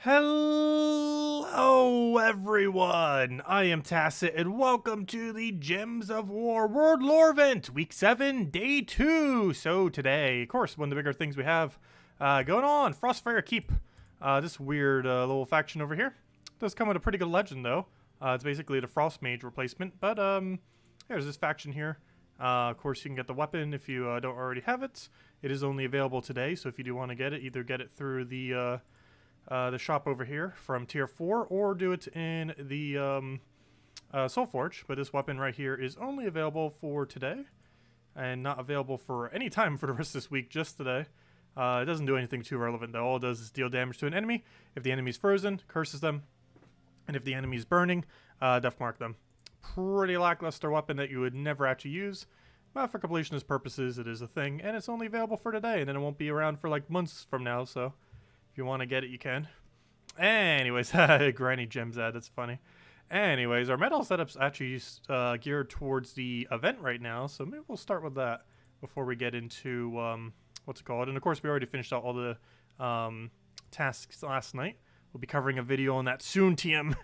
Hello everyone, I am Tacet and welcome to the Gems of War World Lore event, week 7, day 2. So today, of course, one of the bigger things we have going on, Frostfire Keep. This weird little faction over here. Does come with a pretty good legend though. It's basically the Frost Mage replacement, but there's this faction here. Of course, you can get the weapon if you don't already have it. It is only available today, so if you do want to get it, either get it through the shop over here from tier 4 or do it in the Soulforge. But this weapon right here is only available for today and not available for any time for the rest of this week, just today. It doesn't do anything too relevant though. All it does is deal damage to an enemy. If the enemy's frozen, curses them, and if the enemy's burning, death mark them. Pretty lackluster weapon that you would never actually use, but for completionist purposes it is a thing, and it's only available for today, and then it won't be around for like months from now, so if you want to get it, you can. Anyways, Granny Gems ad, that's funny. Anyways, our medal setup's actually geared towards the event right now, so maybe we'll start with that before we get into, what's it called? And of course, we already finished out all the tasks last night. We'll be covering a video on that soon, TM.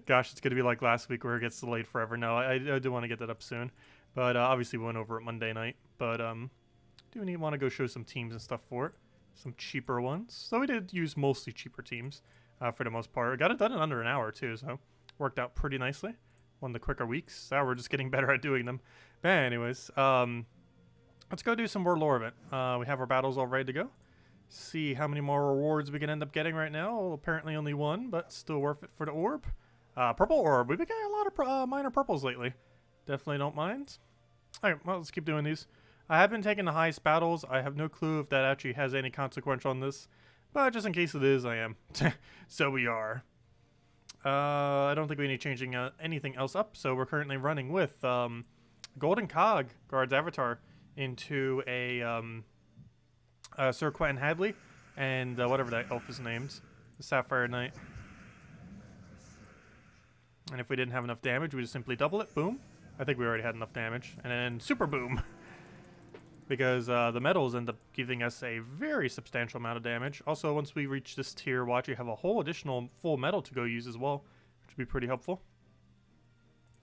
Gosh, it's going to be like last week where it gets delayed forever. No, I do want to get that up soon. But obviously we went over it Monday night. But do want to go show some teams and stuff for it. Some cheaper ones. So we did use mostly cheaper teams for the most part. I got it done in under an hour too, so worked out pretty nicely. One of the quicker weeks. Now we're just getting better at doing them. But anyways, let's go do some World Lore event. We have our battles all ready to go. See how many more rewards we can end up getting right now. Well, apparently only one, but still worth it for the orb. Purple orb. We've been getting a lot of minor purples lately. Definitely don't mind. Alright, well, let's keep doing these. I have been taking the highest battles. I have no clue if that actually has any consequence on this, but just in case it is, I am. So we are. I don't think we need changing anything else up, so we're currently running with Golden Cog, Guard's Avatar, into a Sir Quentin Hadley, and whatever that elf is named, the Sapphire Knight. And if we didn't have enough damage, we just simply double it. Boom. I think we already had enough damage. And then super boom. Because the medals end up giving us a very substantial amount of damage. Also, once we reach this tier, we'll actually have a whole additional full medal to go use as well, which would be pretty helpful.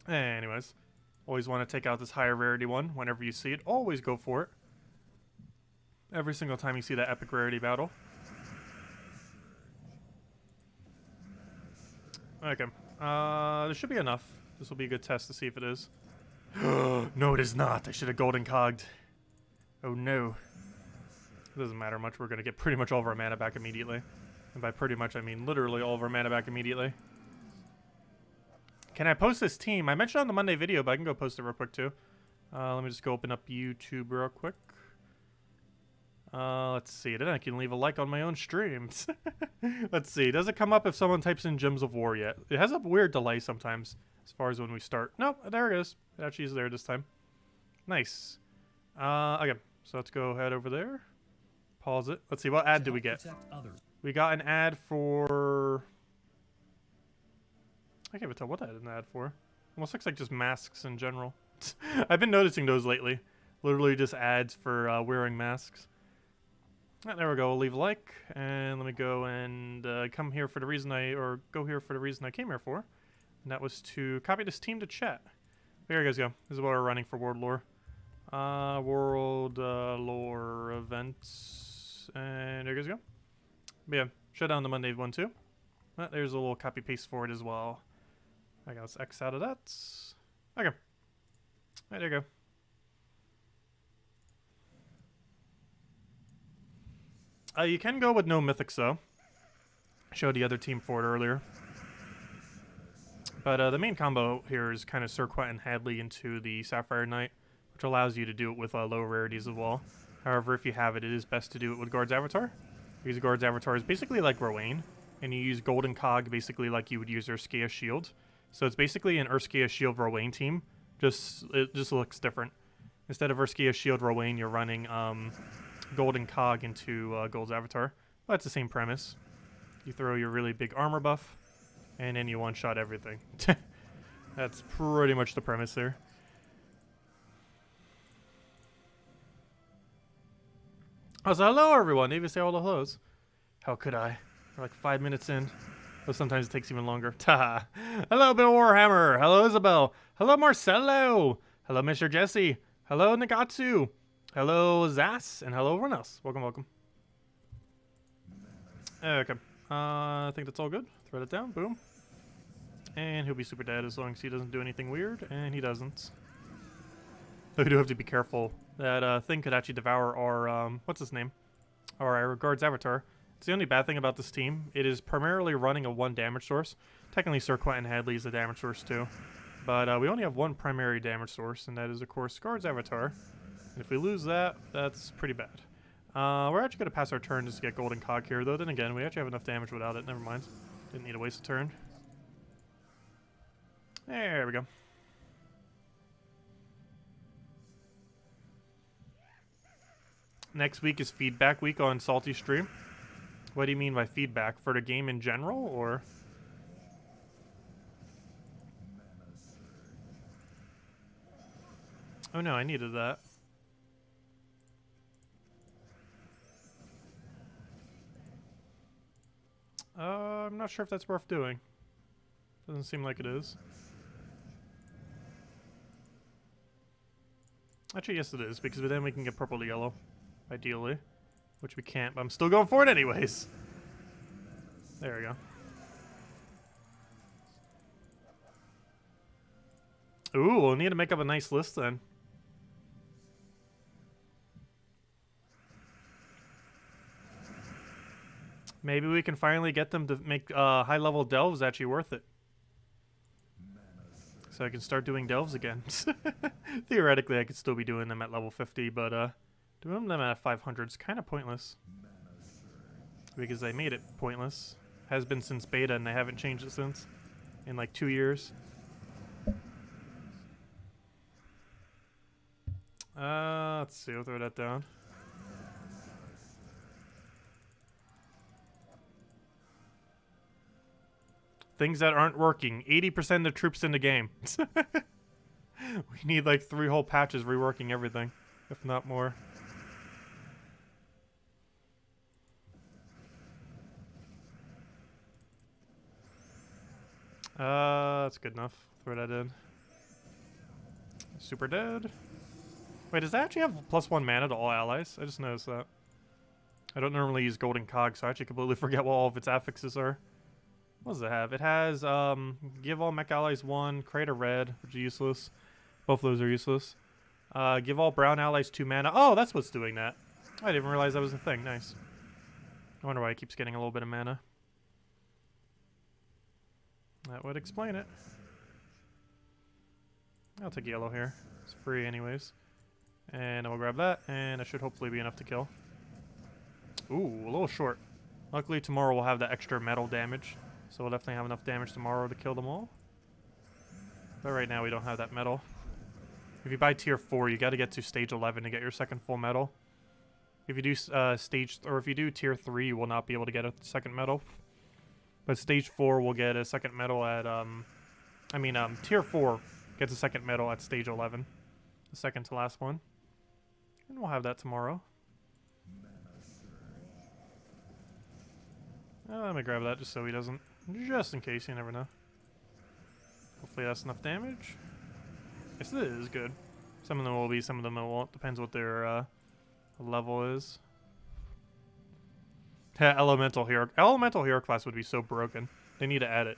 Anyways, always want to take out this higher rarity one whenever you see it. Always go for it. Every single time you see that epic rarity battle. Okay. There should be enough. This will be a good test to see if it is. No, it is not. I should have golden cogged. Oh no. It doesn't matter much. We're going to get pretty much all of our mana back immediately. And by pretty much, I mean literally all of our mana back immediately. Can I post this team? I mentioned on the Monday video, but I can go post it real quick too. Let me just go open up YouTube real quick. Let's see. Then I can leave a like on my own streams. Let's see. Does it come up if someone types in Gems of War yet? It has a weird delay sometimes as far as when we start. Nope, there it is. It actually is there this time. Nice. Okay. So let's go ahead over there. Pause it. Let's see. What ad do we get? We got an ad for... I can't even tell what I had an ad for. Almost looks like just masks in general. I've been noticing those lately. Literally just ads for wearing masks. There we go. We'll leave a like, and let me go and come here for the reason go here for the reason I came here for, and that was to copy this team to chat. There you guys go. This is what we're running for World Lore. World Lore events, and there you guys go. But yeah, shut down the Monday one too. There's a little copy paste for it as well. I got X out of that. Okay. There you go. You can go with no mythics though. I showed the other team for it earlier. But the main combo here is kind of Sir Quentin Hadley into the Sapphire Knight, which allows you to do it with low rarities as well. However, if you have it, it is best to do it with Guard's Avatar. Because Guard's Avatar is basically like Rowan, and you use Golden Cog basically like you would use Urskea Shield. So it's basically an Urskea Shield Rowan team. It just looks different. Instead of Urskea Shield Rowan, you're running Golden Cog into Gold's Avatar. Well, that's the same premise. You throw your really big armor buff, and then you one-shot everything. That's pretty much the premise there. Oh, so hello everyone. Didn't even say all the hellos. How could I? We're like 5 minutes in. But sometimes it takes even longer. Ta! Hello, Bill Warhammer. Hello, Isabel. Hello, Marcelo. Hello, Mr. Jesse. Hello, Nagatsu. Hello, Zas. And hello, everyone else. Welcome, welcome. Okay. I think that's all good. Thread it down. Boom. And he'll be super dead as long as he doesn't do anything weird. And he doesn't. Though we do have to be careful. That thing could actually devour our, what's his name? Our guard's avatar. It's the only bad thing about this team. It is primarily running a 1 damage source. Technically, Sir Quentin Hadley is a damage source too. But we only have 1 primary damage source, and that is, of course, guard's avatar. And if we lose that, that's pretty bad. We're actually going to pass our turn just to get golden cog here, though. Then again, we actually have enough damage without it. Never mind. Didn't need to waste a turn. There we go. Next week is feedback week on Salty Stream. What do you mean by feedback? For the game in general, or? Oh no, I needed that. I'm not sure if that's worth doing. Doesn't seem like it is. Actually, yes it is, because then we can get purple to yellow, ideally. Which we can't, but I'm still going for it anyways. There we go. Ooh, we'll need to make up a nice list then. Maybe we can finally get them to make high-level delves actually worth it. So I can start doing delves again. Theoretically, I could still be doing them at level 50, but doing them at 500 is kind of pointless. Because they made it pointless. Has been since beta, and they haven't changed it since. In like 2 years. Let's see, we'll throw that down. Things that aren't working. 80% of the troops in the game. We need like 3 whole patches reworking everything. If not more. That's good enough. Throw that in. Super dead. Wait, does that actually have +1 mana to all allies? I just noticed that. I don't normally use golden cog, so I actually completely forget what all of its affixes are. What does it have? It has, give all mech allies 1, create a red, which is useless. Both of those are useless. Give all brown allies 2 mana. Oh, that's what's doing that. I didn't realize that was a thing. Nice. I wonder why it keeps getting a little bit of mana. That would explain it. I'll take yellow here. It's free anyways. And I'll grab that, and it should hopefully be enough to kill. Ooh, a little short. Luckily tomorrow we'll have that extra metal damage. So we'll definitely have enough damage tomorrow to kill them all. But right now we don't have that metal. If you buy tier 4, you gotta get to stage 11 to get your second full metal. If you do if you do tier 3, you will not be able to get a second metal. But stage 4 will get a second medal at, tier 4 gets a second medal at stage 11. The second to last one. And we'll have that tomorrow. Let me grab that just so he doesn't. Just in case, you never know. Hopefully that's enough damage. Yes, it is good. Some of them will be, some of them won't. Depends what their level is. Elemental hero. Elemental hero class would be so broken. They need to add it.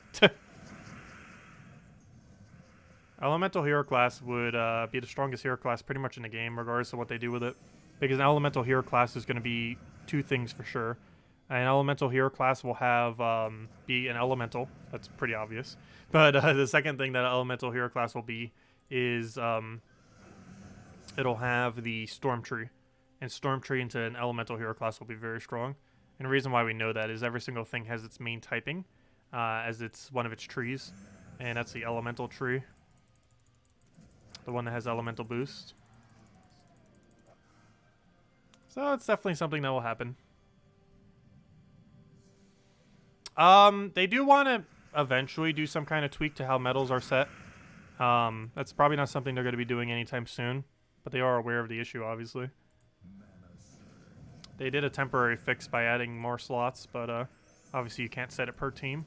Elemental hero class would be the strongest hero class pretty much in the game, regardless of what they do with it. Because an elemental hero class is going to be 2 things for sure. An elemental hero class will have be an elemental. That's pretty obvious. But the second thing that an elemental hero class will be is it'll have the storm tree. And storm tree into an elemental hero class will be very strong. And the reason why we know that is every single thing has its main typing as it's one of its trees. And that's the elemental tree. The one that has elemental boost. So it's definitely something that will happen. They do want to eventually do some kind of tweak to how medals are set. That's probably not something they're going to be doing anytime soon. But they are aware of the issue, obviously. They did a temporary fix by adding more slots, but Obviously, you can't set it per team.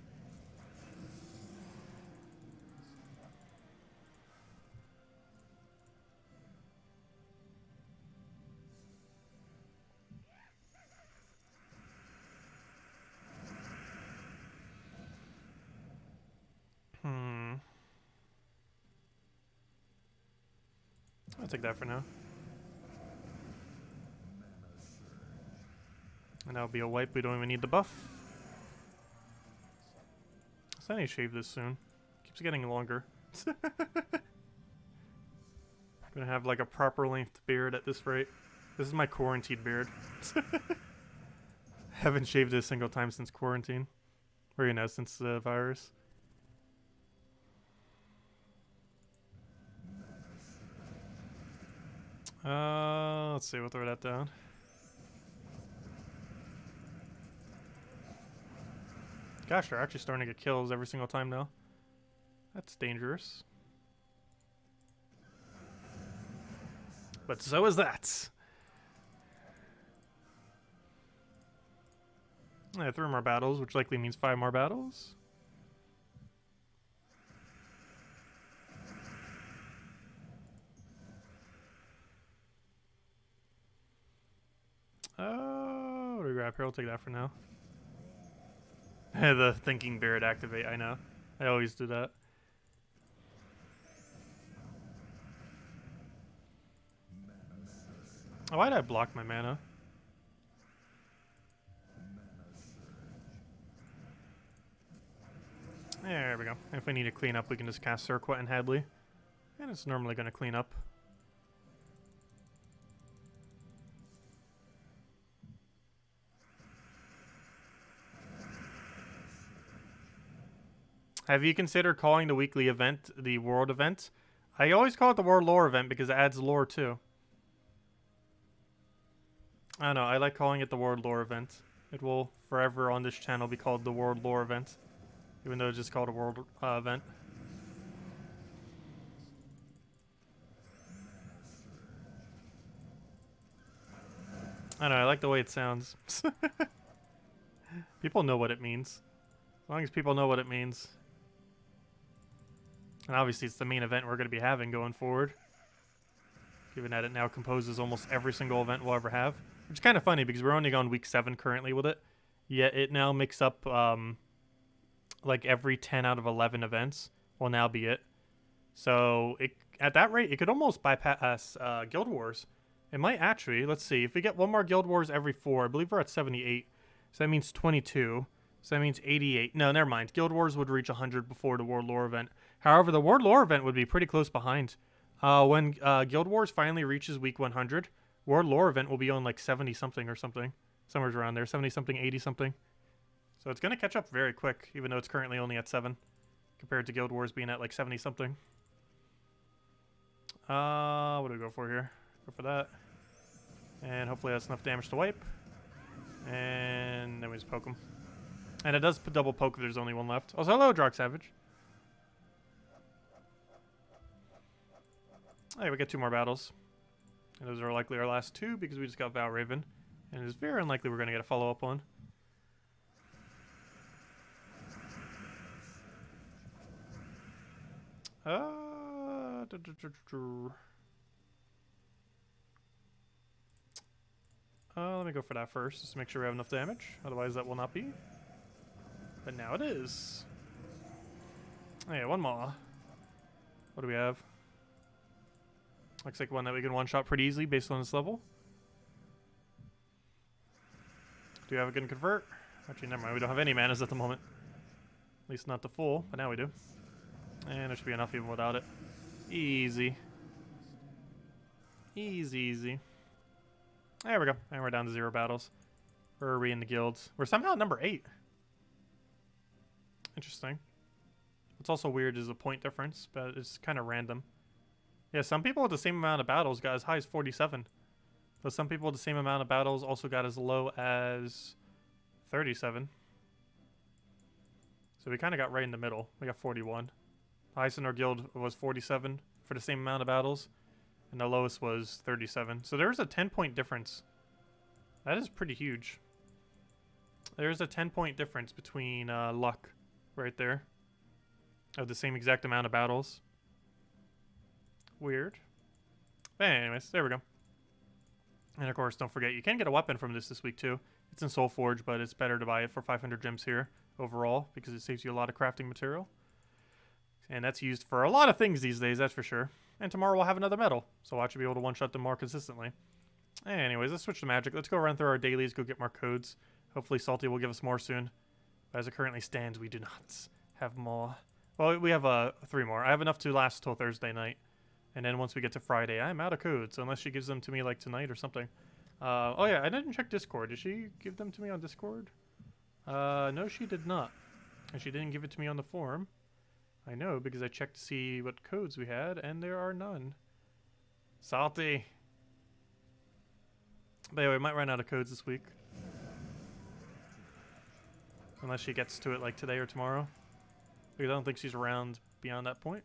I'll take that for now. And that'll be a wipe. We don't even need the buff. So I need to shave this soon. Keeps getting longer. Gonna have like a proper length beard at this rate. This is my quarantined beard. Haven't shaved it a single time since quarantine. Or, you know, since the virus. Let's see, we'll throw that down. Gosh, they're actually starting to get kills every single time now. That's dangerous. But so is that. Yeah, 3 more battles, which likely means 5 more battles. What do we grab here? I'll take that for now. The thinking beard activate, I know. I always do that. Oh, why did I block my mana? There we go. If we need to clean up, we can just cast Circuit and Hadley. And it's normally going to clean up. Have you considered calling the weekly event the World event? I always call it the World Lore event because it adds lore too. I don't know, I like calling it the World Lore event. It will forever on this channel be called the World Lore event. Even though it's just called a World event. I don't know, I like the way it sounds. People know what it means. As long as people know what it means. And obviously it's the main event we're going to be having going forward. Given that it now composes almost every single event we'll ever have. Which is kind of funny because we're only on week 7 currently with it. Yet it now makes up like every 10 out of 11 events will now be it. So at that rate, it could almost bypass Guild Wars. It might actually. Let's see. If we get one more Guild Wars every 4, I believe we're at 78. So that means 22. So that means 88. No, never mind. Guild Wars would reach 100 before the World Lore event. However, the World Lore event would be pretty close behind. When Guild Wars finally reaches week 100, World Lore event will be on like 70-something or something. Somewhere around there. 70-something, 80-something. So it's going to catch up very quick, even though it's currently only at 7. Compared to Guild Wars being at like 70-something. What do we go for here? Go for that. And hopefully that's enough damage to wipe. And then we just poke him. And it does double poke if there's only one left. Also, hello, Drock Savage. Hey, we get 2 more battles. And those are likely our last 2 because we just got Val Raven. And it is very unlikely we're going to get a follow-up one. Let me go for that first, just to make sure we have enough damage. Otherwise, that will not be. But now it is. Oh, yeah, 1 more. What do we have? Looks like one that we can one-shot pretty easily based on this level. Do we have a good convert? Actually, never mind. We don't have any manas at the moment. At least not the full, but now we do. And it should be enough even without it. Easy. Easy, easy. There we go. And we're down to 0 battles. Where are we in the guilds? We're somehow at number 8. Interesting. What's also weird is the point difference, but it's kind of random. Yeah, some people with the same amount of battles got as high as 47. But some people with the same amount of battles also got as low as 37. So we kind of got right in the middle. We got 41. The highest in our guild was 47 for the same amount of battles. And the lowest was 37. So there's a 10-point difference. That is pretty huge. There's a 10-point difference between luck right there of the same exact amount of battles. Weird. But anyways, there we go. And of course, don't forget, you can get a weapon from this week too. It's in Soulforge, but it's better to buy it for 500 gems here overall because it saves you a lot of crafting material. And that's used for a lot of things these days, that's for sure. And tomorrow we'll have another medal, so I should be able to one-shot them more consistently. Anyways, let's switch to magic. Let's go run through our dailies, go get more codes. Hopefully Salty will give us more soon. But as it currently stands, we do not have more. Well, we have 3 more. I have enough to last till Thursday night. And then once we get to Friday, I'm out of codes, unless she gives them to me like tonight or something. Oh yeah, I didn't check Discord. Did she give them to me on Discord? No, she did not. And she didn't give it to me on the forum. I know, because I checked to see what codes we had, and there are none. Salty. But anyway, we might run out of codes this week. Unless she gets to it like today or tomorrow. Because I don't think she's around beyond that point.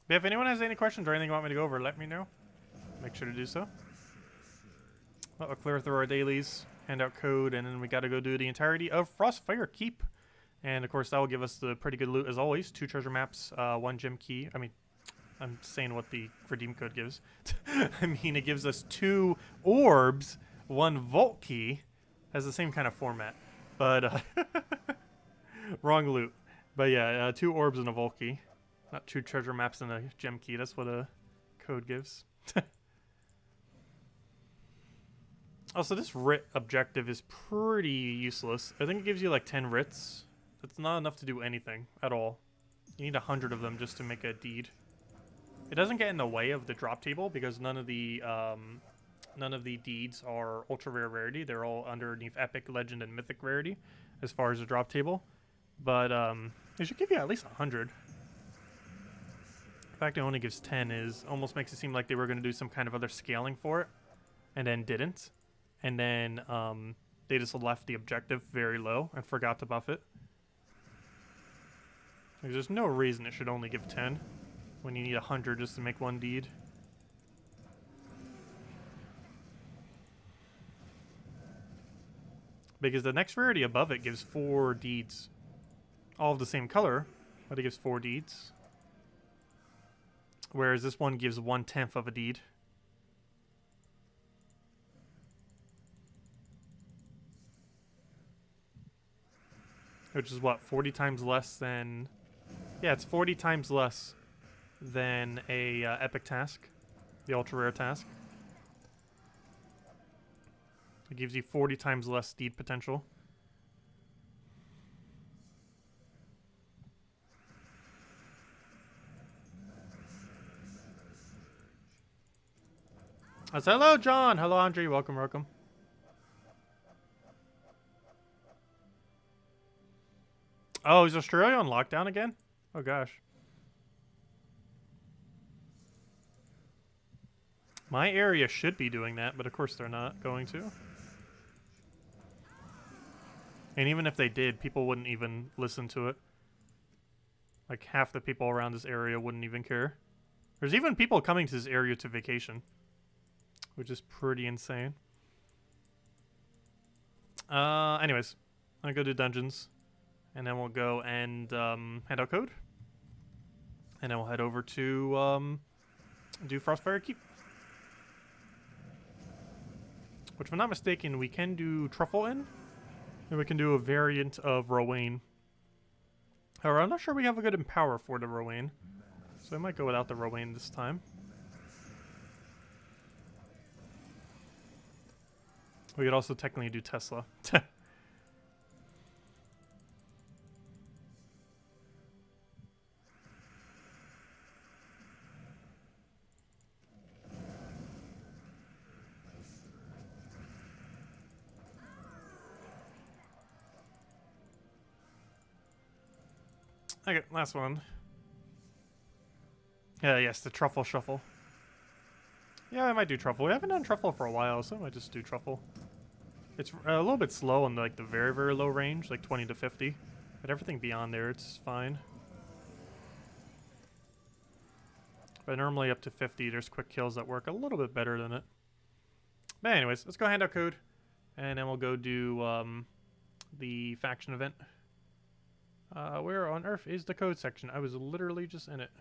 But if anyone has any questions or anything you want me to go over, let me know. Make sure to do so. Well, we'll clear through our dailies, hand out code, and then we got to go do the entirety of Frostfire Keep. And of course, that will give us the pretty good loot as always. 2 treasure maps, 1 gem key. I mean, I'm saying what the redeem code gives. I mean, it gives us 2 orbs, 1 vault key. Has the same kind of format, but wrong loot. But yeah, 2 orbs and a vault key. Not 2 treasure maps and a gem key. That's what a code gives. Also, this writ objective is pretty useless. I think it gives you like 10 writs. That's not enough to do anything at all. You need 100 of them just to make a deed. It doesn't get in the way of the drop table because none of the deeds are ultra rare rarity. They're all underneath epic, legend, and mythic rarity as far as the drop table. But it should give you at least 100. The fact it only gives 10 is almost makes it seem like they were going to do some kind of other scaling for it and then didn't. And then they just left the objective very low and forgot to buff it. Like, there's no reason it should only give 10 when you need 100 just to make 1 deed. Because the next rarity above it gives 4 deeds. All of the same color, but it gives 4 deeds. Whereas this one gives 1/10 of a deed. Which is what, 40 times less than... Yeah, it's 40 times less than a epic task. The ultra rare task. It gives you 40 times less deed potential. Hello, John. Hello, Andre. Welcome, welcome. Oh, is Australia on lockdown again? Oh, gosh. My area should be doing that, but of course they're not going to. And even if they did, people wouldn't even listen to it. Like, half the people around this area wouldn't even care. There's even people coming to this area to vacation. Which is pretty insane. Anyways, I'm gonna go do dungeons. And then we'll go and hand out code. And then we'll head over to do Frostfire Keep. Which, if I'm not mistaken, we can do Truffle in. And we can do a variant of Rowan. However, I'm not sure we have a good Empower for the Rowan. So I might go without the Rowan this time. We could also technically do Tesla. Okay, last one. Yeah, yes, the Truffle Shuffle. Yeah, I might do Truffle. We haven't done Truffle for a while, so I might just do Truffle. It's a little bit slow on like the very, very low range, like 20 to 50. But everything beyond there, it's fine. But normally up to 50, there's quick kills that work a little bit better than it. But anyways, let's go hand out code, and then we'll go do the faction event. Where on earth is the code section? I was literally just in it.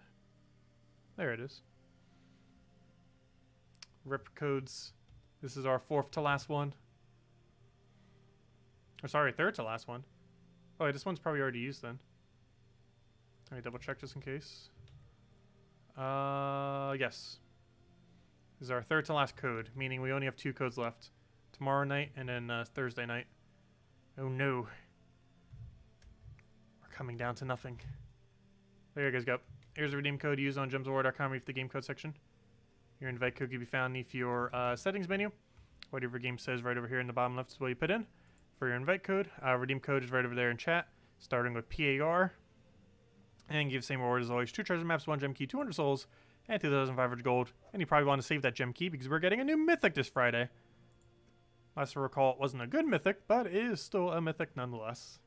There it is. Rip codes. This is our 4th to last one. Or sorry, 3rd to last one. Oh, wait, this one's probably already used then. Let me double check just in case. Yes. This is our 3rd to last code, meaning we only have 2 codes left. Tomorrow night and then Thursday night. Oh no. We're coming down to nothing. There you guys go. Here's the redeem code used on gemsofwar.com. Read the game code section. Your invite code can be found beneath your settings menu. Whatever game says right over here in the bottom left is what you put in for your invite code. Redeem code is right over there in chat, starting with PAR. And give the same reward as always. 2 treasure maps, 1 gem key, 200 souls, and 2,500 gold. And you probably want to save that gem key because we're getting a new mythic this Friday. Last I recall, it wasn't a good mythic, but it is still a mythic nonetheless.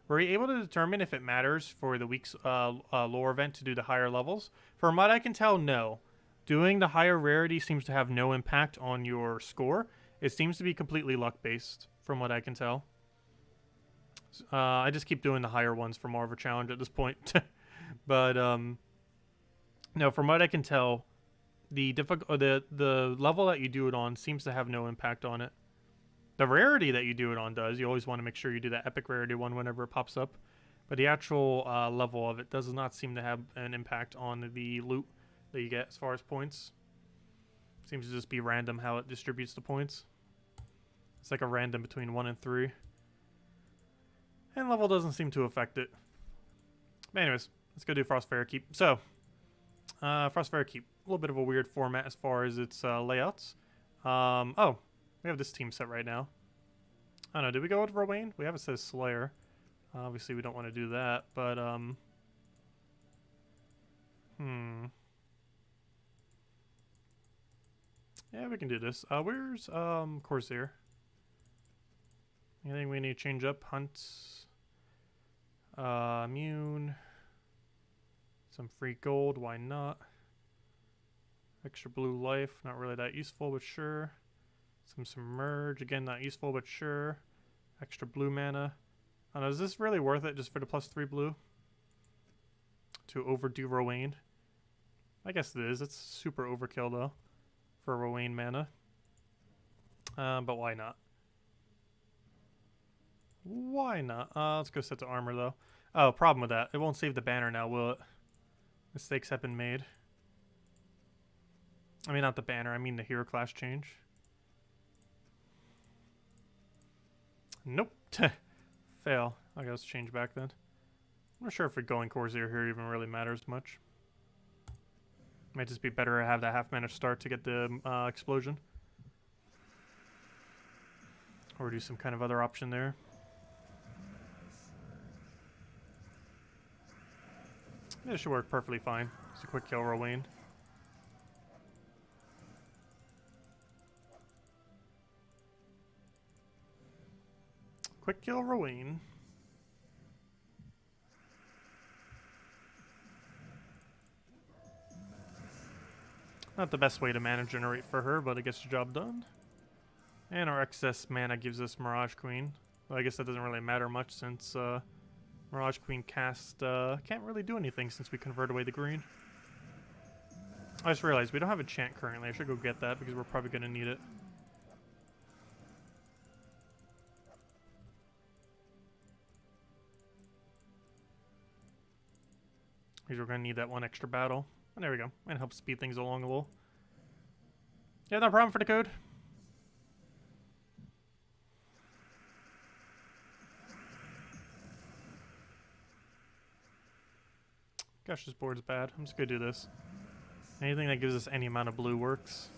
Were you able to determine if it matters for the week's lore event to do the higher levels? From what I can tell, no. Doing the higher rarity seems to have no impact on your score. It seems to be completely luck-based, from what I can tell. I just keep doing the higher ones for more of a challenge at this point. But, no, from what I can tell, the level that you do it on seems to have no impact on it. The rarity that you do it on does. You always want to make sure you do that epic rarity one whenever it pops up. But the actual level of it does not seem to have an impact on the loot that you get as far as points. Seems to just be random how it distributes the points. It's like a random between 1 and 3. And level doesn't seem to affect it. But anyways, let's go do Frostfire Keep. So, Frostfire Keep. A little bit of a weird format as far as its layouts. Oh, we have this team set right now. I don't know, did we go with Rowan? We have it says Slayer. Obviously we don't want to do that, but yeah, we can do this. Where's Corsair? Anything we need to change up? Hunts. Immune. Some free gold, why not? Extra blue life, not really that useful, but sure. Some submerge, again not useful, but sure. Extra blue mana. I don't know, is this really worth it just for the +3 blue? To overdo Rowan? I guess it is. It's super overkill though for Rowan mana. But why not? Why not? Let's go set to armor though. Oh, problem with that. It won't save the banner now, will it? Mistakes have been made. I mean, not the banner. I mean the hero class change. Nope. Fail. I guess change back then. I'm not sure if going Corsair here even really matters much. Might just be better to have that half mana start to get the explosion. Or do some kind of other option there. This should work perfectly fine. It's a quick kill Rowan. Quick kill Rowan. Not the best way to mana generate for her, but it gets the job done. And our excess mana gives us Mirage Queen. Well, I guess that doesn't really matter much since Mirage Queen cast can't really do anything since we convert away the green. I just realized we don't have a chant currently. I should go get that because we're probably going to need it. Because we're going to need that one extra battle. And there we go. And help speed things along a little. Yeah, no problem for the code. Gosh, this board's bad. I'm just going to do this. Anything that gives us any amount of blue works.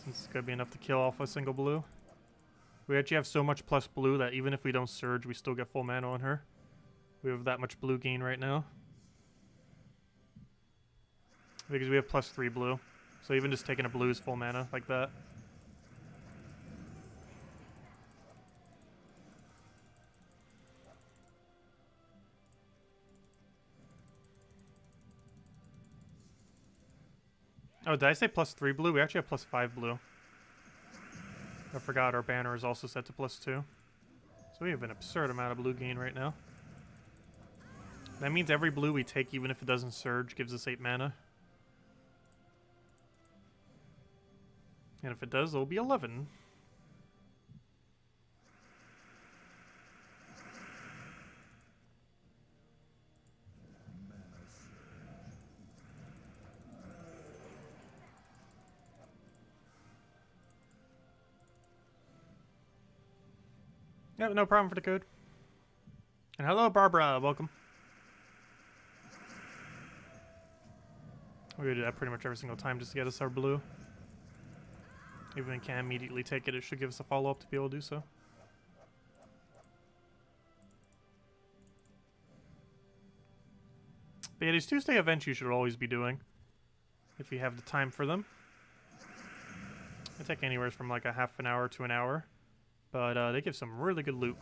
Since it's going to be enough to kill off a single blue. We actually have so much plus blue that even if we don't surge, we still get full mana on her. We have that much blue gain right now. Because we have +3 blue. So even just taking a blue is full mana, like that. Oh, did I say +3 blue? We actually have +5 blue. I forgot our banner is also set to +2. So we have an absurd amount of blue gain right now. That means every blue we take, even if it doesn't surge, gives us 8 mana. And if it does, it'll be 11. Yep, no problem for the code. And hello, Barbara. Welcome. We're gonna do that pretty much every single time just to get us our blue. Even if we can't immediately take it, it should give us a follow-up to be able to do so. But yeah, these Tuesday events you should always be doing, if you have the time for them. They take anywhere from like a half an hour to an hour, but they give some really good loot.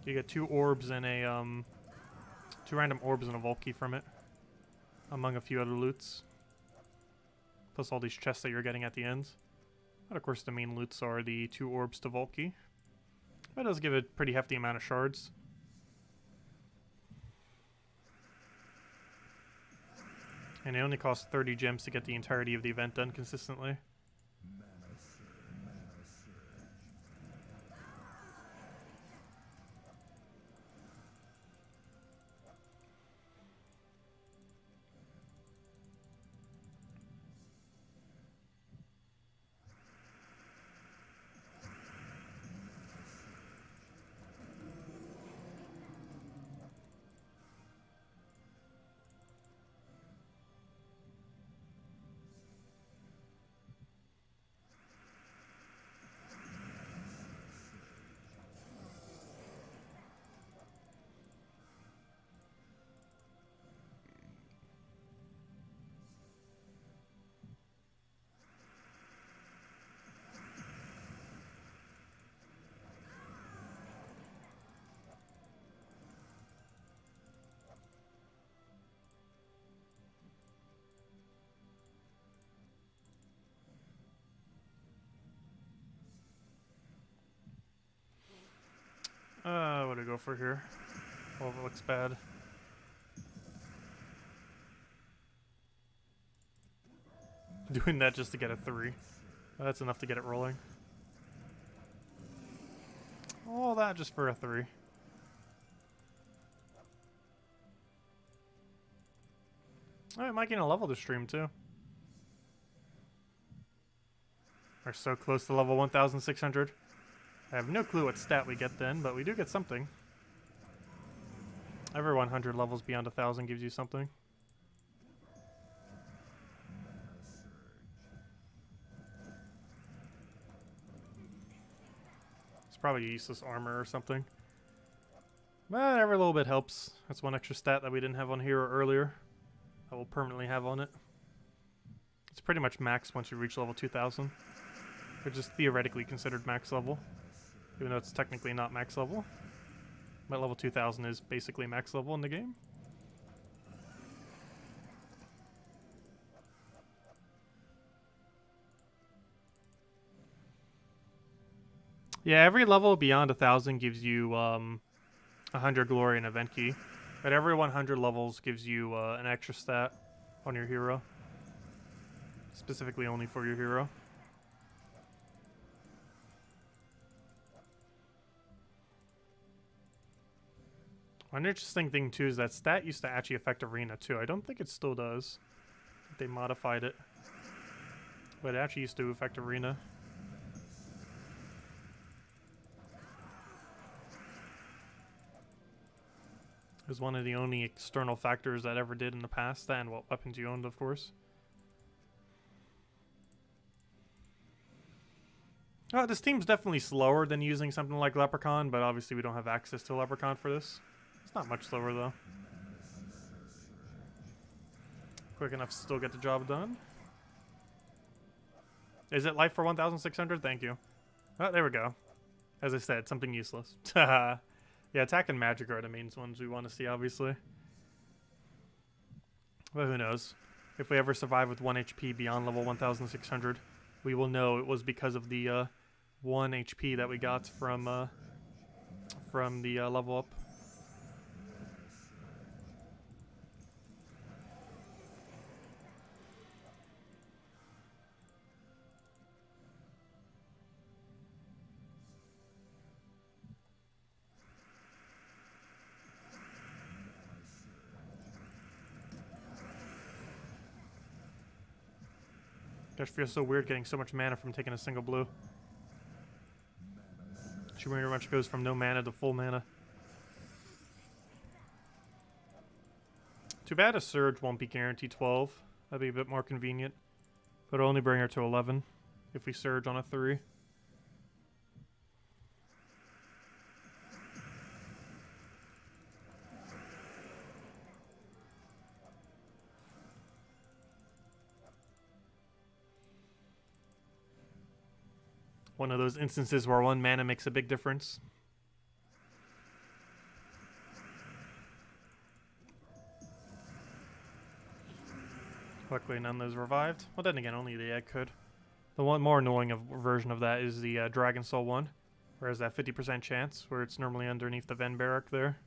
You get 2 orbs and a 2 random orbs and a Volkey from it, among a few other loots. Plus all these chests that you're getting at the end. But of course the main loots are the 2 orbs to Volkey. That does give a pretty hefty amount of shards. And it only costs 30 gems to get the entirety of the event done consistently. What do I go for here? Oh, it looks bad. Doing that just to get a 3. That's enough to get it rolling. All that just for a 3. Alright, might gain a level this stream too. We're so close to level 1,600. I have no clue what stat we get then, but we do get something. Every 100 levels beyond 1,000 gives you something. It's probably useless armor or something. But every little bit helps. That's one extra stat that we didn't have on hero earlier. That we'll permanently have on it. It's pretty much max once you reach level 2,000. Which is theoretically considered max level. Even though it's technically not max level. But level 2000 is basically max level in the game. Yeah, every level beyond 1,000 gives you 100 glory and event key. But every 100 levels gives you an extra stat on your hero. Specifically only for your hero. One interesting thing too is that stat used to actually affect Arena too. I don't think it still does. They modified it. But it actually used to affect Arena. It was one of the only external factors that ever did in the past, and what weapons you owned, of course. This team's definitely slower than using something like Leprechaun, but obviously we don't have access to Leprechaun for this. It's not much slower though. Quick enough to still get the job done. Is it life for 1,600? Thank you. Oh, there we go. As I said, something useless. Yeah, attack and magic are the main ones we want to see, obviously. But who knows? If we ever survive with 1 HP beyond level 1600, we will know it was because of the 1 HP that we got from the level up. Gosh, feels so weird getting so much mana from taking a single blue. She pretty much goes from no mana to full mana. Too bad a Surge won't be guaranteed 12. That'd be a bit more convenient. But it'll only bring her to 11 if we Surge on a 3. One of those instances where 1 mana makes a big difference. Luckily none of those revived. Well, then again, only the egg could. The one more annoying version of that is the Dragon Soul one, where there's that 50% chance, where it's normally underneath the Ven Barrack there.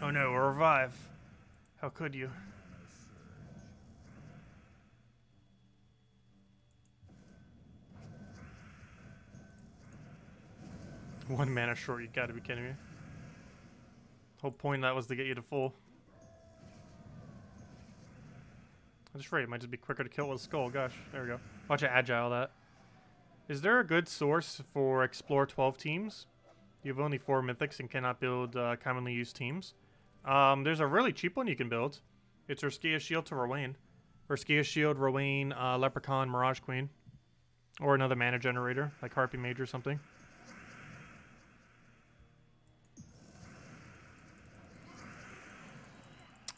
Oh no, a revive. How could you? One mana short, you gotta be kidding me. Whole point of that was to get you to full. I'm just afraid it might just be quicker to kill with a skull. Gosh, there we go. Watch it agile that. Is there a good source for Explore 12 teams? You have only 4 mythics and cannot build commonly used teams. There's a really cheap one you can build. It's Urskia Shield to Rowan. Urskia Shield, Rowan, Leprechaun, Mirage Queen. Or another mana generator, like Harpy Mage or something.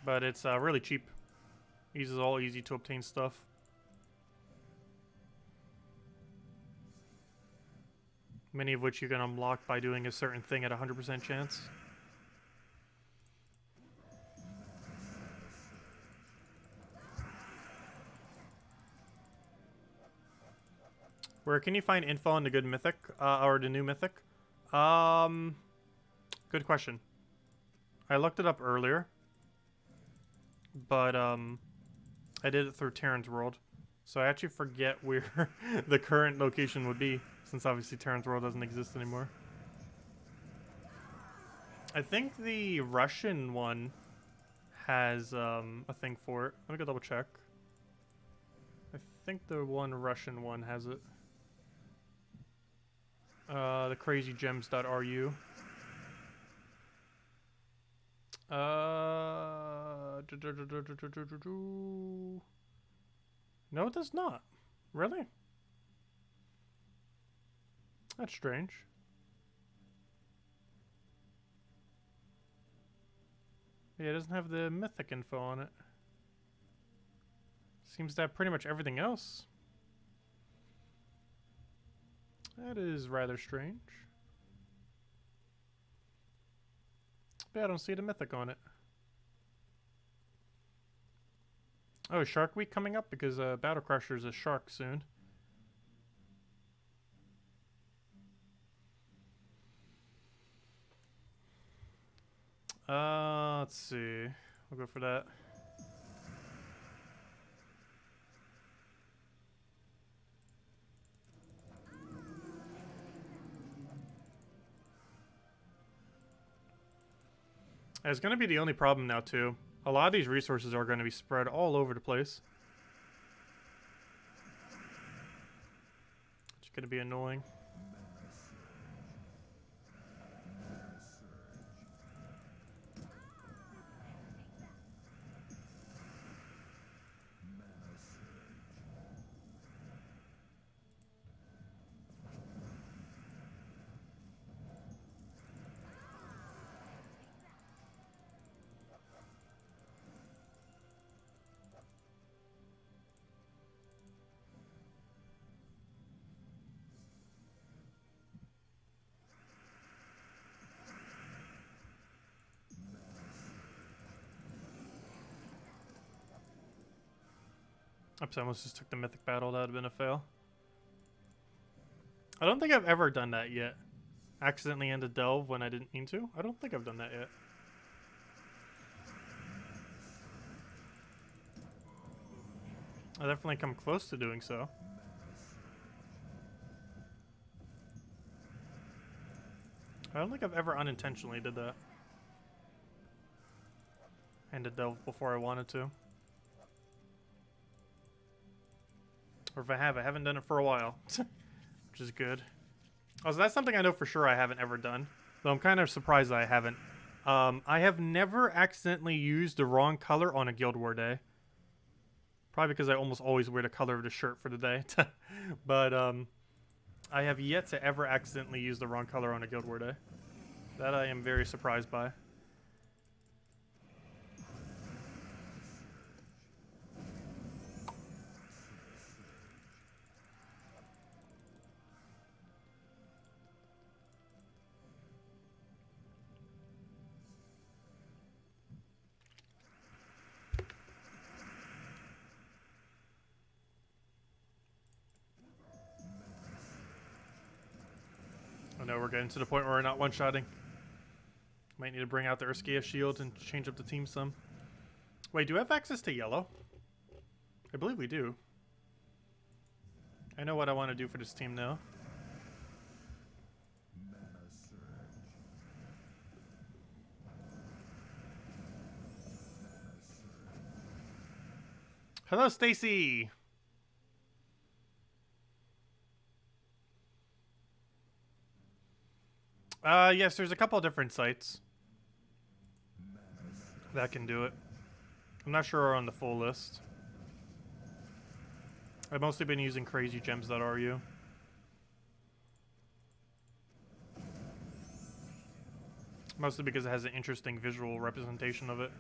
But it's really cheap. Uses all easy to obtain stuff. Many of which you can unlock by doing a certain thing at 100% chance. Where can you find info on the good mythic, or the new mythic? Good question. I looked it up earlier, but I did it through Terran's World, so I actually forget where the current location would be, since obviously Terran's World doesn't exist anymore. I think the Russian one has a thing for it. Let me go double check. I think the one Russian one has it. The crazygems.ru. No, it does not. Really? That's strange. Yeah, it doesn't have the mythic info on it. Seems to have pretty much everything else. That is rather strange. Yeah, I don't see the mythic on it. Oh, Shark Week coming up? Because Battle Crusher is a shark soon. Let's see. We'll go for that. It's going to be the only problem now, too. A lot of these resources are going to be spread all over the place. It's going to be annoying. Oops, I almost just took the mythic battle. That would have been a fail. I don't think I've ever done that yet. Accidentally end a delve when I didn't mean to. I don't think I've done that yet. I definitely come close to doing so. I don't think I've ever unintentionally did that. And a delve before I wanted to. Or if I have, I haven't done it for a while. Which is good. Oh, so that's something I know for sure I haven't ever done. Though I'm kind of surprised that I haven't. I have never accidentally used the wrong color on a Guild War day. Probably because I almost always wear the color of the shirt for the day. But I have yet to ever accidentally use the wrong color on a Guild War day. That I am very surprised by. I know we're getting to the point where we're not one-shotting. Might need to bring out the Urskea shield and change up the team some. Wait, do we have access to yellow? I believe we do. I know what I want to do for this team now. Hello, Stacy! Yes, there's a couple of different sites that can do it. I'm not sure we're on the full list. I've mostly been using crazygems.ru. Mostly because it has an interesting visual representation of it.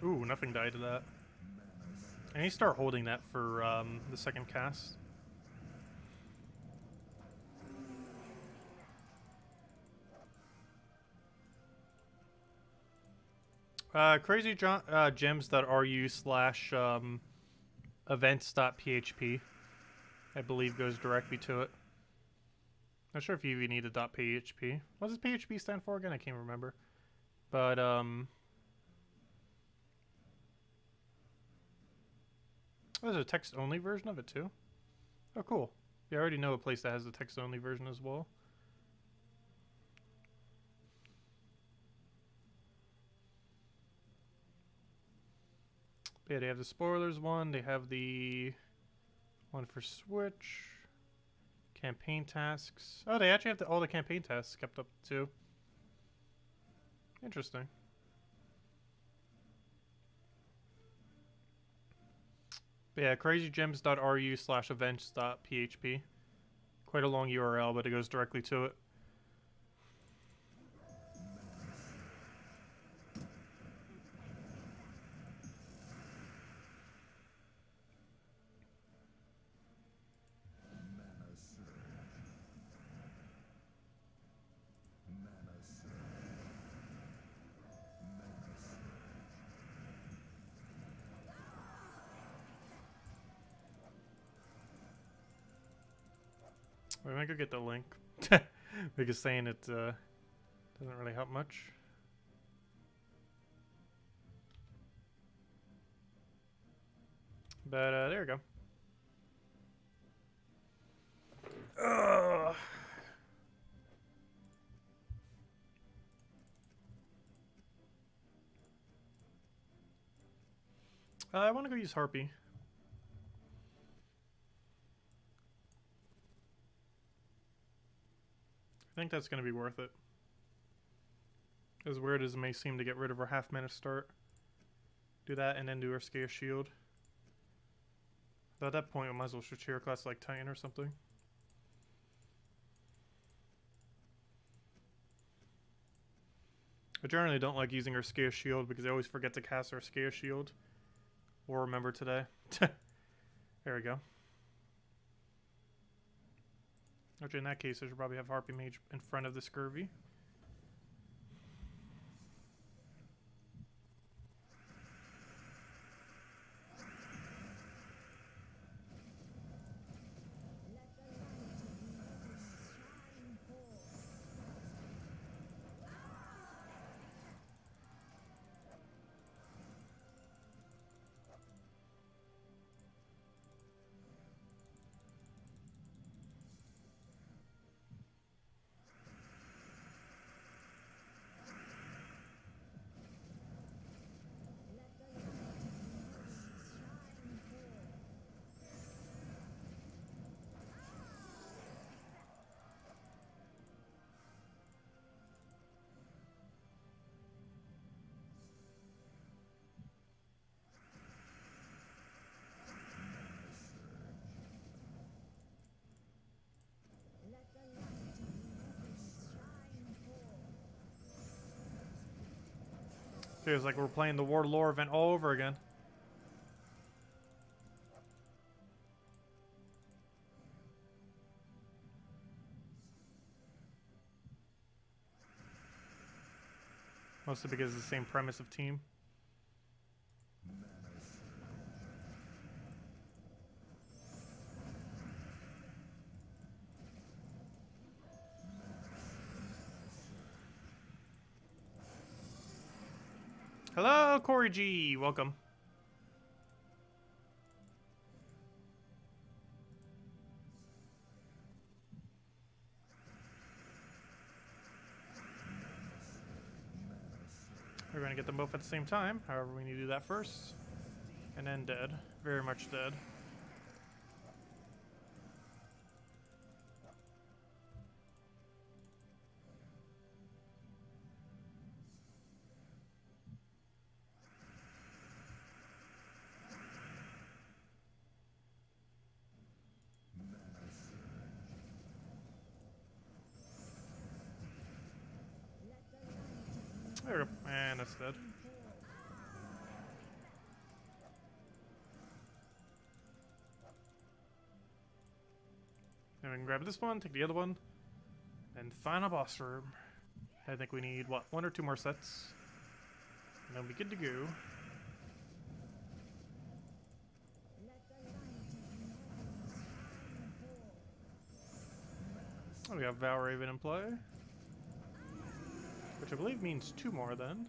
Ooh, nothing died to that. I need to start holding that for the second cast. crazygems.ru/ events.php, I believe, goes directly to it. Not sure if you even need a .php. What does PHP stand for again? I can't remember. But oh, there's a text-only version of it too? Oh, cool. Yeah, I already know a place that has a text-only version as well. But yeah, they have the spoilers one. They have the one for Switch. Campaign tasks. Oh, they actually have all the campaign tasks kept up too. Interesting. But yeah, crazygems.ru/ events.php. Quite a long URL, but it goes directly to it. Wait, I go get the link. Because saying it doesn't really help much. But there we go. Ugh. I want to go use Harpy. I think that's going to be worth it. As weird as it may seem to get rid of our half-mana start. Do that and then do our Urskea shield. Though at that point we might as well switch hero class like Titan or something. I generally don't like using our Scare Shield because I always forget to cast our Scare Shield. We'll remember today. There we go. Actually, in that case, I should probably have Harpy Mage in front of the Scurvy. Feels like we're playing the War Lore event all over again. Mostly because it's the same premise of team. Hello, Corey G. Welcome. We're going to get them both at the same time. However, we need to do that first. And then dead. Very much dead. There we go. And that's dead. And we can grab this one, take the other one, and final boss room. I think we need, what, 1 or 2 more sets? And then we'll be good to go. Oh, we have Valraven in play. Which I believe means 2 more then.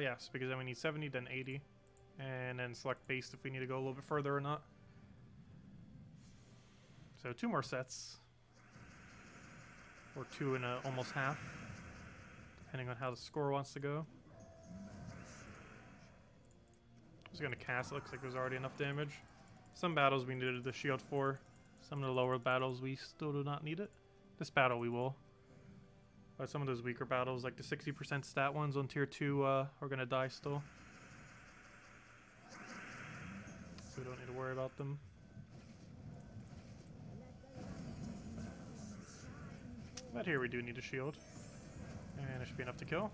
Yes, because then we need 70, then 80. And then select based if we need to go a little bit further or not. So 2 more sets. Or 2 and almost half. Depending on how the score wants to go. I was going to cast, it looks like there's already enough damage. Some battles we needed the shield for. Some of the lower battles we still do not need it. This battle we will. But some of those weaker battles, like the 60% stat ones on tier 2, are going to die still. So we don't need to worry about them. But here we do need a shield. And it should be enough to kill.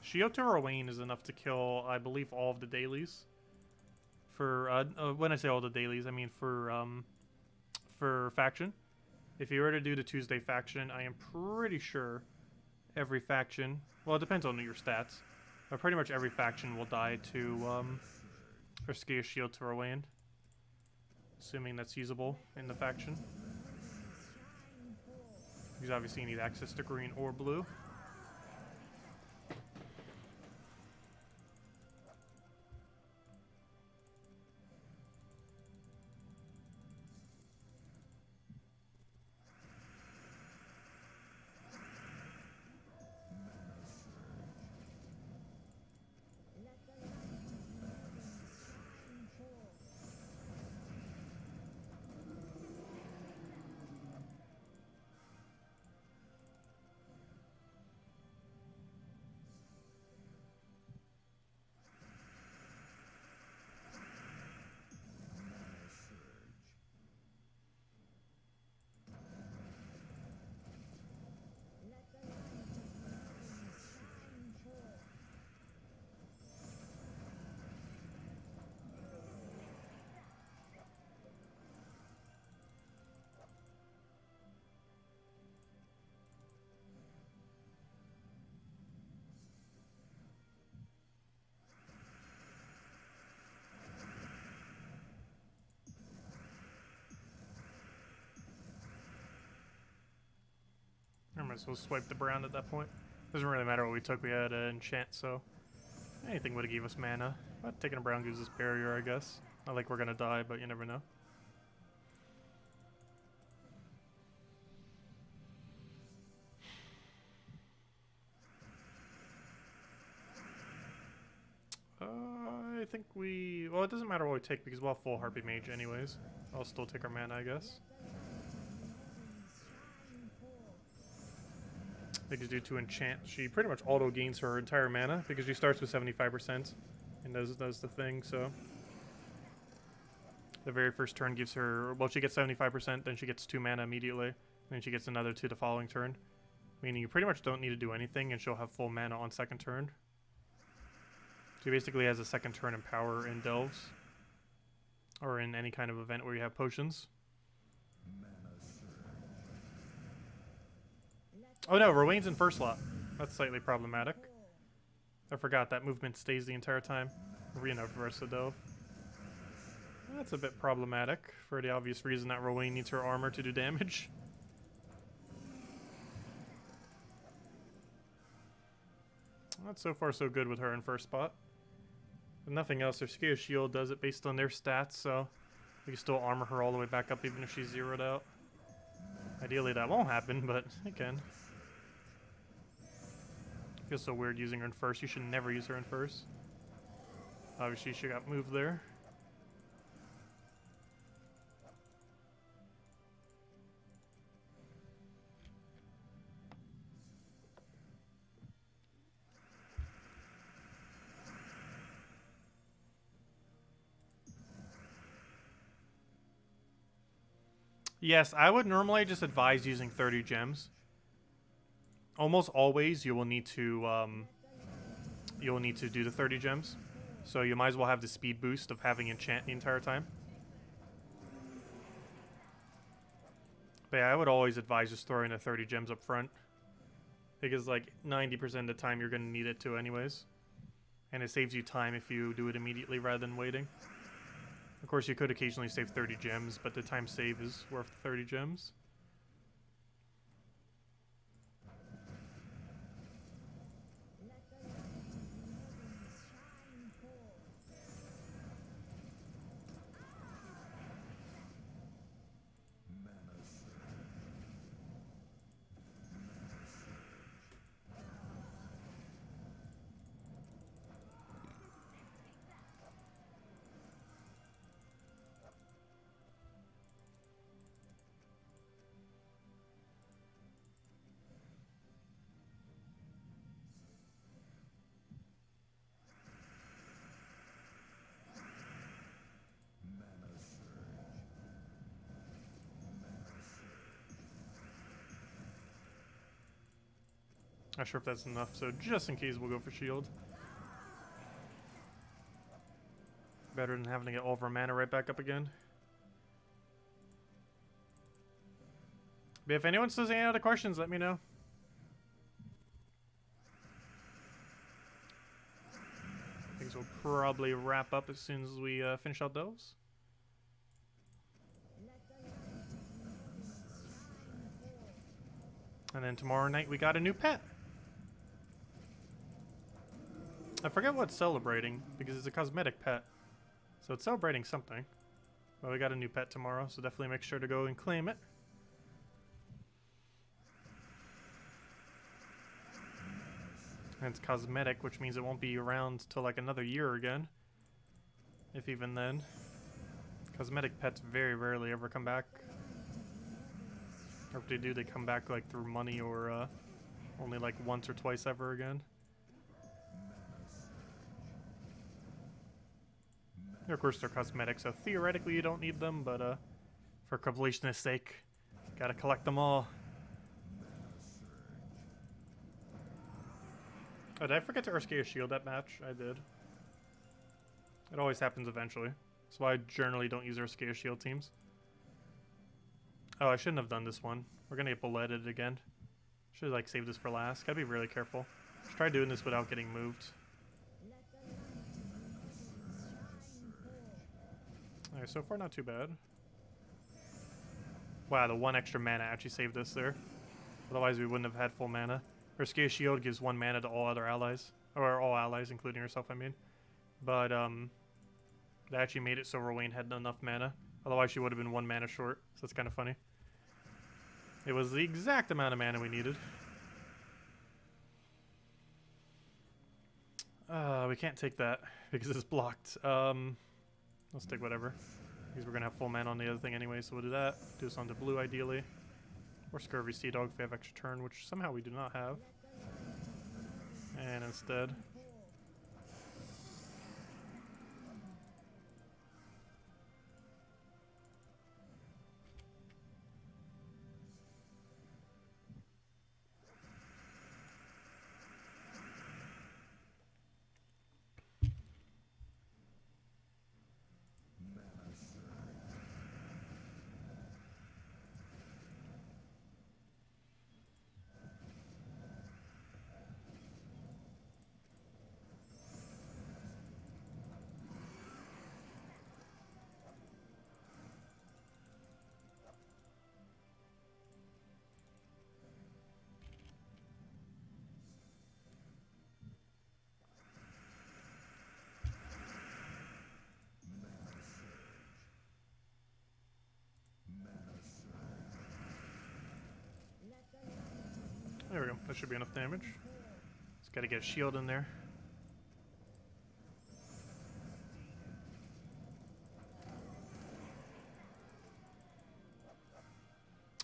Shield to Rowan is enough to kill, I believe, all of the dailies. For, when I say all the dailies, I mean for faction. If you were to do the Tuesday faction, I am pretty sure every faction, well, it depends on your stats, but pretty much every faction will die to or Scare Shield to Rowan. Assuming that's usable in the faction. Because obviously you need access to green or blue. Might as well swipe the brown at that point. Doesn't really matter what we took, we had enchant, so anything would have gave us mana. But taking a brown gives us barrier, I guess. Not like we're gonna die, but you never know. I think well, it doesn't matter what we take because we'll have full Harpy Mage anyways. I'll still take our mana, I guess. Because due to enchant, she pretty much auto gains her entire mana because she starts with 75% and does the thing. So the very first turn gives her, well, she gets 75%, then she gets 2 mana immediately, and then she gets another 2 the following turn, meaning you pretty much don't need to do anything and she'll have full mana on second turn. She basically has a second turn in power in Delves or in any kind of event where you have potions. Oh no, Rowan's in first slot. That's slightly problematic. I forgot that movement stays the entire time. Arena versus Delve. That's a bit problematic for the obvious reason that Rowan needs her armor to do damage. Not so far so good with her in first spot. But nothing else. Her Scale Shield does it based on their stats, so we can still armor her all the way back up even if she's zeroed out. Ideally that won't happen, but it can. Feels so weird using her in first. You should never use her in first. Obviously she got moved there. Yes, I would normally just advise using 30 gems. Almost always you will need to do the 30 gems. So you might as well have the speed boost of having enchant the entire time. But yeah, I would always advise just throwing the 30 gems up front. Because like 90% of the time you're going to need it to anyways. And it saves you time if you do it immediately rather than waiting. Of course, you could occasionally save 30 gems, but the time save is worth 30 gems. Not sure if that's enough, so just in case we'll go for shield. Better than having to get all of our mana right back up again. But if anyone still has any other questions, let me know. Things will probably wrap up as soon as we finish out those. And then tomorrow night we got a new pet. I forget what it's celebrating because it's a cosmetic pet. So it's celebrating something. But we got a new pet tomorrow, so definitely make sure to go and claim it. And it's cosmetic, which means it won't be around till like another year again. If even then. Cosmetic pets very rarely ever come back. Or if they do, they come back like through money or only like once or twice ever again. Of course, they're cosmetic, so theoretically you don't need them, but for completionist sake, gotta collect them all. Oh, did I forget to Urskea shield that match? I did. It always happens eventually. That's why I generally don't use Urskea shield teams. Oh, I shouldn't have done this one. We're gonna get bulleted again. Should like save this for last. Gotta be really careful. Just try doing this without getting moved. Alright, so far not too bad. Wow, the one extra mana actually saved us there. Otherwise, we wouldn't have had full mana. Her Scale Shield gives 1 mana to all other allies. Or all allies, including herself, I mean. But, that actually made it so Rowan had enough mana. Otherwise, she would have been 1 mana short. So that's kind of funny. It was the exact amount of mana we needed. We can't take that because it's blocked. Let's take whatever. Because we're going to have full mana on the other thing anyway, so we'll do that. Do this on the blue, ideally. Or Scurvy Sea Dog if we have extra turn, which somehow we do not have. And instead... There we go. That should be enough damage. Just gotta get a shield in there.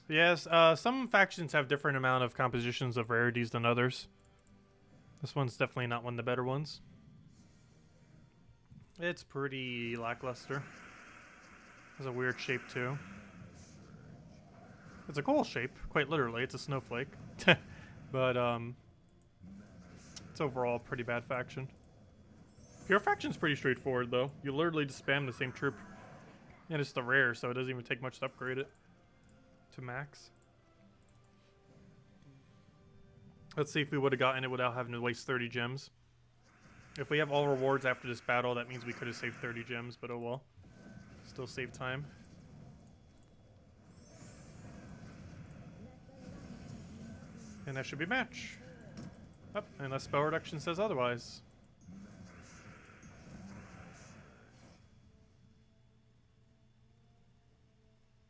Yes, some factions have different amount of compositions of rarities than others. This one's definitely not one of the better ones. It's pretty lackluster. Has a weird shape too. It's a cool shape, quite literally. It's a snowflake. But, it's overall a pretty bad faction. Your faction's pretty straightforward, though. You literally just spam the same troop. And it's the rare, so it doesn't even take much to upgrade it to max. Let's see if we would have gotten it without having to waste 30 gems. If we have all rewards after this battle, that means we could have saved 30 gems, but oh well. Still save time. And that should be match. Oh, unless spell reduction says otherwise.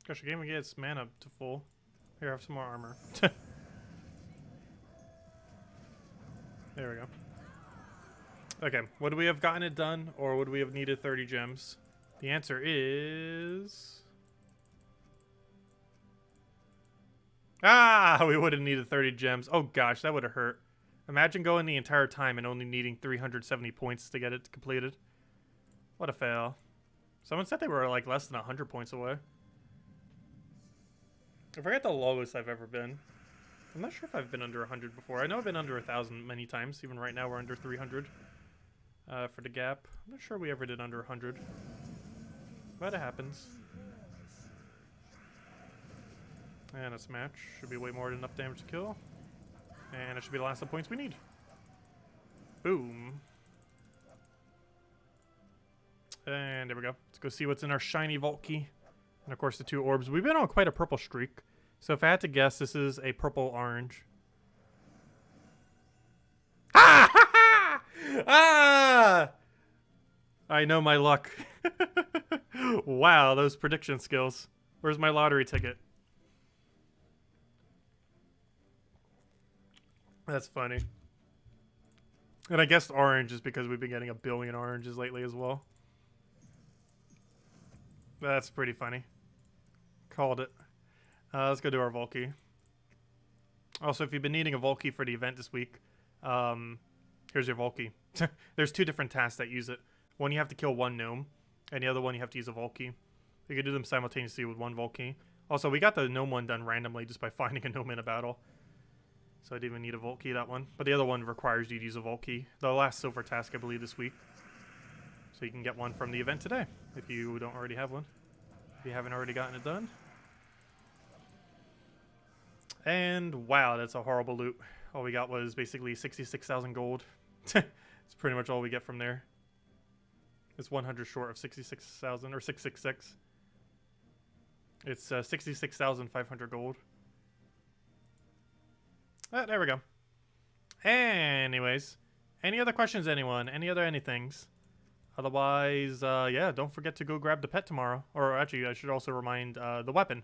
Gosh, the game gets mana to full. Here, have some more armor. There we go. Okay, would we have gotten it done, or would we have needed 30 gems? The answer is... Ah, we would have needed 30 gems. Oh gosh, that would have hurt. Imagine going the entire time and only needing 370 points to get it completed. What a fail. Someone said they were like less than 100 points away. I forget the lowest I've ever been. I'm not sure if I've been under 100 before. I know I've been under 1,000 many times. Even right now we're under 300 for the gap. I'm not sure we ever did under 100. But it happens. And it's a match. Should be way more than enough damage to kill. And it should be the last of the points we need. Boom. And there we go. Let's go see what's in our shiny vault key. And of course the 2 orbs. We've been on quite a purple streak. So if I had to guess, this is a purple-orange. Ah! Ah! I know my luck. Wow, those prediction skills. Where's my lottery ticket? That's funny. And I guessed orange is because we've been getting a billion oranges lately as well. That's pretty funny. Called it. Let's go do our Volkey. Also, if you've been needing a Volkey for the event this week, here's your Volkey. There's 2 different tasks that use it. One, you have to kill 1 gnome, and the other one, you have to use a Volkey. You can do them simultaneously with 1 Volkey. Also, we got the gnome one done randomly just by finding a gnome in a battle. So I didn't even need a Volkey, that one. But the other one requires you to use a Volkey. The last silver task, I believe, this week. So you can get one from the event today, if you don't already have one. If you haven't already gotten it done. And wow, that's a horrible loot. All we got was basically 66,000 gold. It's pretty much all we get from there. It's 100 short of 66,000, or 666. It's 66,500 gold. There we go. Anyways, any other questions, anyone? Any other anythings? Otherwise, yeah, don't forget to go grab the pet tomorrow. Or actually, I should also remind the weapon.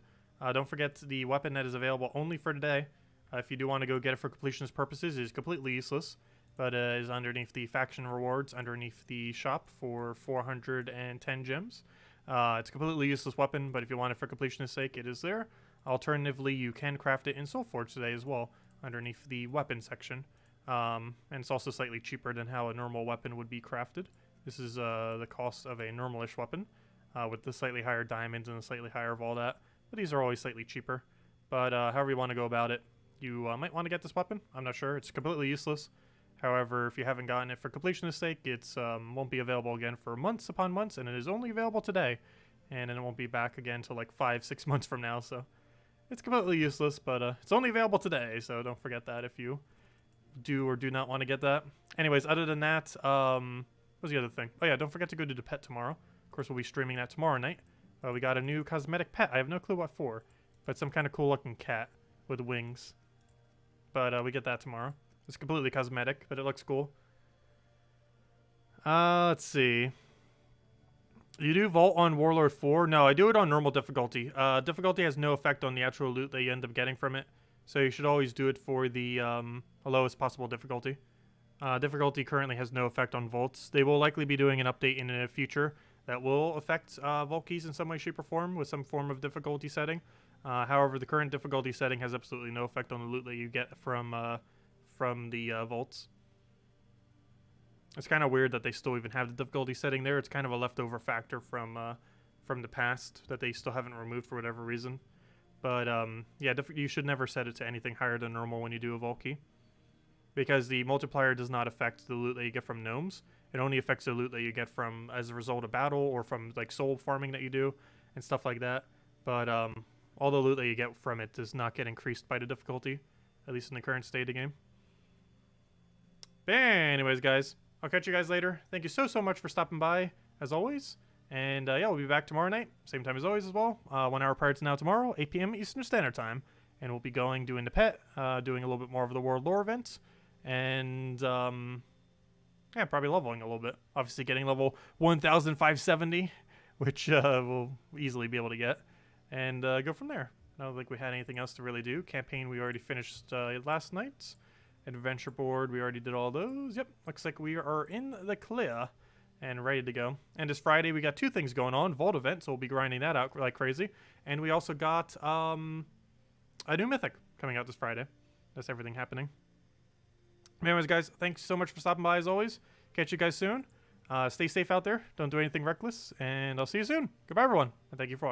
Don't forget the weapon that is available only for today. If you do want to go get it for completionist purposes, it is completely useless. But is underneath the faction rewards, underneath the shop for 410 gems. It's a completely useless weapon, but if you want it for completionist sake, it is there. Alternatively, you can craft it in Soulforge today as well, underneath the weapon section. And it's also slightly cheaper than how a normal weapon would be crafted. This is the cost of a normalish weapon, with the slightly higher diamonds and the slightly higher of all that. But these are always slightly cheaper. But however you want to go about it, you might want to get this weapon. I'm not sure. It's completely useless. However, if you haven't gotten it for completionist sake, it won't be available again for months upon months, and it is only available today. And then it won't be back again until like 5-6 months from now, so it's completely useless, but it's only available today, so don't forget that if you do or do not want to get that. Anyways, other than that, what's the other thing? Oh yeah, don't forget to go to the pet tomorrow. Of course, we'll be streaming that tomorrow night. We got a new cosmetic pet. I have no clue what for, but some kind of cool looking cat with wings. But we get that tomorrow. It's completely cosmetic, but it looks cool. Let's see. You do Vault on Warlord 4? No, I do it on normal difficulty. Difficulty has no effect on the actual loot that you end up getting from it. So you should always do it for the lowest possible difficulty. Difficulty currently has no effect on Vaults. They will likely be doing an update in the future that will affect Vault keys in some way, shape, or form with some form of difficulty setting. However, the current difficulty setting has absolutely no effect on the loot that you get from the Vaults. It's kind of weird that they still even have the difficulty setting there. It's kind of a leftover factor from the past that they still haven't removed for whatever reason. But yeah, you should never set it to anything higher than normal when you do a Vault key, because the multiplier does not affect the loot that you get from gnomes. It only affects the loot that you get from as a result of battle or from like soul farming that you do and stuff like that. But all the loot that you get from it does not get increased by the difficulty, at least in the current state of the game. But anyways, guys, I'll catch you guys later. Thank you so much for stopping by, as always. And yeah, we'll be back tomorrow night, same time as always as well. 1 hour prior to now tomorrow, 8 p.m. Eastern Standard Time. And we'll be doing the pet, doing a little bit more of the World Lore event. And yeah, probably leveling a little bit. Obviously getting level 1,570, which we'll easily be able to get. And go from there. I don't think we had anything else to really do. Campaign we already finished last night. Adventure board, we already did all those. Yep, looks like we are in the clear and ready to go. And this Friday, we got 2 things going on. Vault event, so we'll be grinding that out like crazy. And we also got a new mythic coming out this Friday. That's everything happening. Anyways, guys, thanks so much for stopping by as always. Catch you guys soon. Stay safe out there. Don't do anything reckless. And I'll see you soon. Goodbye, everyone. And thank you for watching.